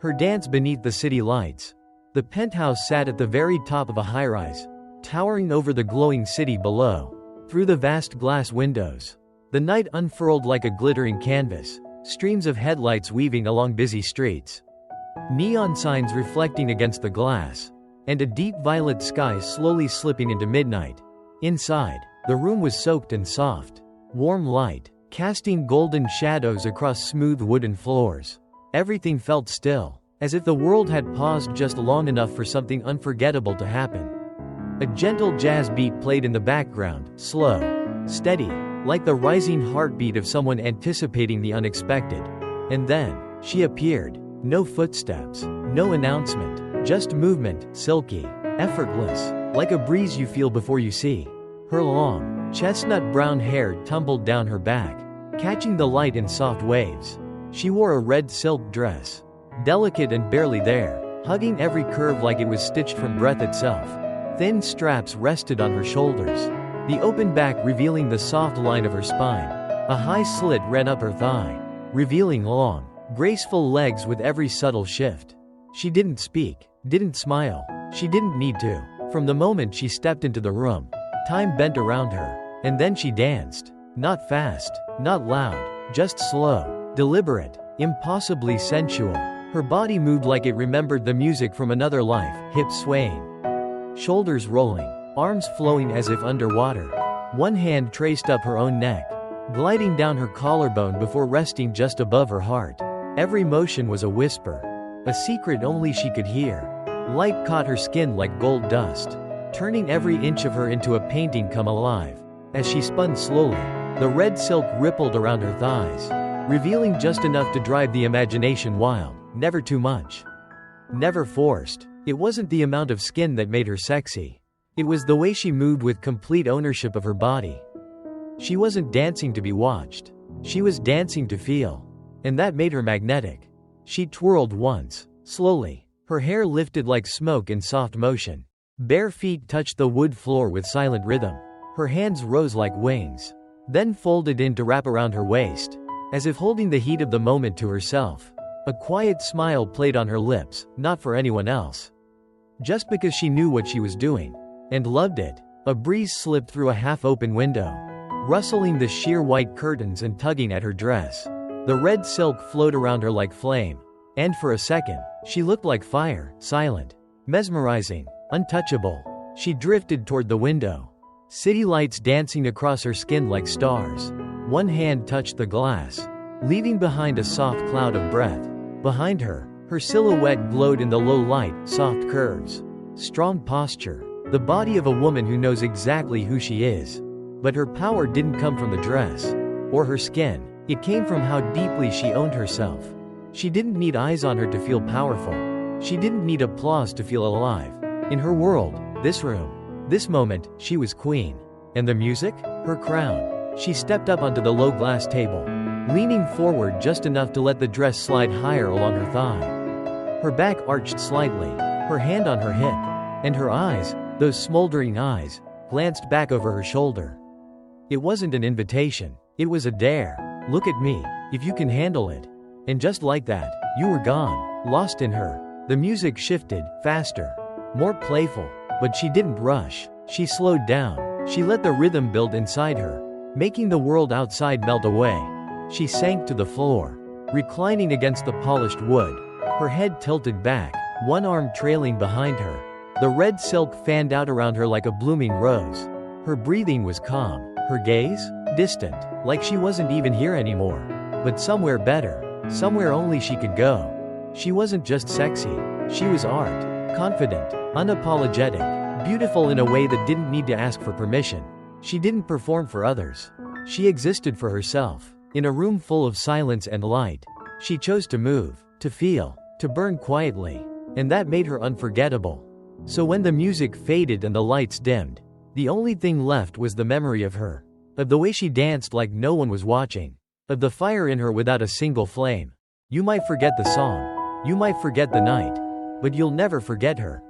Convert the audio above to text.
Her dance beneath the city lights. The penthouse sat at the very top of a high-rise, towering over the glowing city below. Through the vast glass windows, the night unfurled like a glittering canvas, streams of headlights weaving along busy streets, neon signs reflecting against the glass, and a deep violet sky slowly slipping into midnight. Inside, the room was soaked in soft, warm light, casting golden shadows across smooth wooden floors. Everything felt still, as if the world had paused just long enough for something unforgettable to happen. A gentle jazz beat played in the background, slow, steady, like the rising heartbeat of someone anticipating the unexpected. And then, she appeared. No footsteps, no announcement, just movement, silky, effortless, like a breeze you feel before you see. Her long, chestnut brown hair tumbled down her back, catching the light in soft waves. She wore a red silk dress, delicate and barely there, hugging every curve like it was stitched from breath itself. Thin straps rested on her shoulders, the open back revealing the soft line of her spine. A high slit ran up her thigh, revealing long, graceful legs with every subtle shift. She didn't speak, didn't smile. She didn't need to. From the moment she stepped into the room, time bent around her. And then she danced. Not fast, not loud, just slow, deliberate, impossibly sensual. Her body moved like it remembered the music from another life, hips swaying, shoulders rolling, arms flowing as if underwater. One hand traced up her own neck, gliding down her collarbone before resting just above her heart. Every motion was a whisper, a secret only she could hear. Light caught her skin like gold dust, turning every inch of her into a painting come alive. As she spun slowly, the red silk rippled around her thighs, revealing just enough to drive the imagination wild. Never too much, never forced. It wasn't the amount of skin that made her sexy. It was the way she moved with complete ownership of her body. She wasn't dancing to be watched. She was dancing to feel. And that made her magnetic. She twirled once, slowly. Her hair lifted like smoke in soft motion. Bare feet touched the wood floor with silent rhythm. Her hands rose like wings, then folded in to wrap around her waist, as if holding the heat of the moment to herself. A quiet smile played on her lips, not for anyone else, just because she knew what she was doing, and loved it. A breeze slipped through a half-open window, rustling the sheer white curtains and tugging at her dress. The red silk flowed around her like flame, and for a second, she looked like fire, silent, mesmerizing, untouchable. She drifted toward the window, city lights dancing across her skin like stars. One hand touched the glass, leaving behind a soft cloud of breath. Behind her, her silhouette glowed in the low light, soft curves, strong posture, the body of a woman who knows exactly who she is. But her power didn't come from the dress or her skin. It came from how deeply she owned herself. She didn't need eyes on her to feel powerful. She didn't need applause to feel alive. In her world, this room, this moment, she was queen. And the music? Her crown. She stepped up onto the low glass table, leaning forward just enough to let the dress slide higher along her thigh. Her back arched slightly, her hand on her hip, and her eyes, those smoldering eyes, glanced back over her shoulder. It wasn't an invitation. It was a dare. Look at me, if you can handle it. And just like that, you were gone, lost in her. The music shifted, faster, more playful, but she didn't rush. She slowed down. She let the rhythm build inside her, making the world outside melt away. She sank to the floor, reclining against the polished wood, her head tilted back, one arm trailing behind her. The red silk fanned out around her like a blooming rose. Her breathing was calm, her gaze distant, like she wasn't even here anymore. But somewhere better, somewhere only she could go. She wasn't just sexy, she was art, confident, unapologetic, beautiful in a way that didn't need to ask for permission. She didn't perform for others. She existed for herself. In a room full of silence and light, she chose to move, to feel, to burn quietly, and that made her unforgettable. So when the music faded and the lights dimmed, the only thing left was the memory of her, of the way she danced like no one was watching, of the fire in her without a single flame. You might forget the song, you might forget the night, but you'll never forget her.